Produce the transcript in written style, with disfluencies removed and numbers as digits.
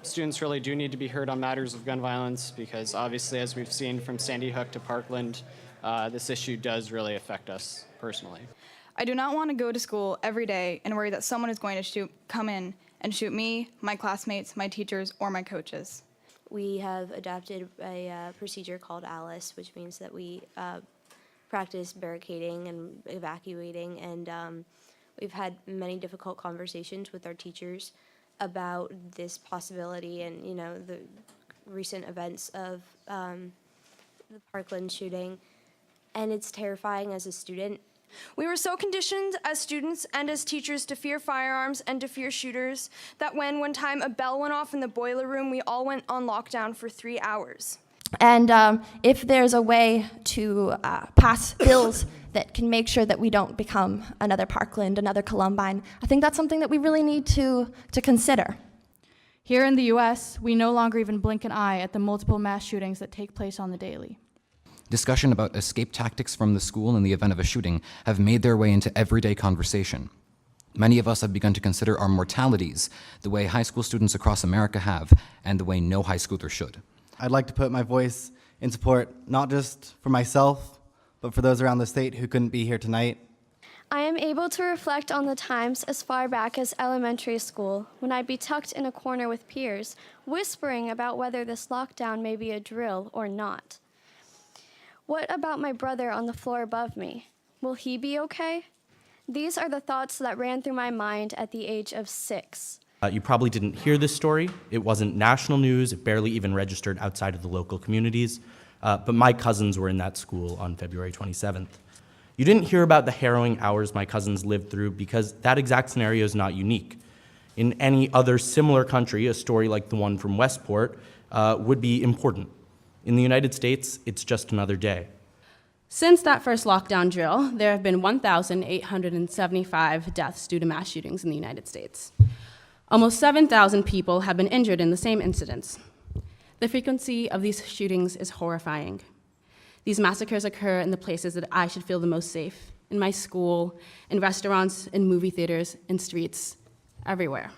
Students really do need to be heard on matters of gun violence because obviously, as we've seen from Sandy Hook to Parkland, this issue does really affect us personally. I do not want to go to school every day and worry that someone is going to come in and shoot me, my classmates, my teachers, or my coaches. We have adopted a procedure called ALICE, which means that we practice barricading and evacuating, and we've had many difficult conversations with our teachers about this possibility and, you know, the recent events of the Parkland shooting, and it's terrifying as a student. We were so conditioned as students and as teachers to fear firearms and to fear shooters that when one time a bell went off in the boiler room, we all went on lockdown for 3 hours. And if there's a way to pass bills that can make sure that we don't become another Parkland, another Columbine, I think that's something that we really need to consider. Here in the U.S., we no longer even blink an eye at the multiple mass shootings that take place on the daily. Discussion about escape tactics from the school in the event of a shooting have made their way into everyday conversation. Many of us have begun to consider our mortalities the way high school students across America have, and the way no high schooler should. I'd like to put my voice in support, not just for myself, but for those around the state who couldn't be here tonight. I am able to reflect on the times as far back as elementary school, when I'd be tucked in a corner with peers, whispering about whether this lockdown may be a drill or not. What about my brother on the floor above me? Will he be okay? These are the thoughts that ran through my mind at the age of 6. You probably didn't hear this story. It wasn't national news. It barely even registered outside of the local communities. But my cousins were in that school on February 27th. You didn't hear about the harrowing hours my cousins lived through because that exact scenario is not unique. In any other similar country, a story like the one from Westport would be important. In the United States, it's just another day. Since that first lockdown drill, there have been 1,875 deaths due to mass shootings in the United States. Almost 7,000 people have been injured in the same incidents. The frequency of these shootings is horrifying. These massacres occur in the places that I should feel the most safe, in my school, in restaurants, in movie theaters, in streets, everywhere.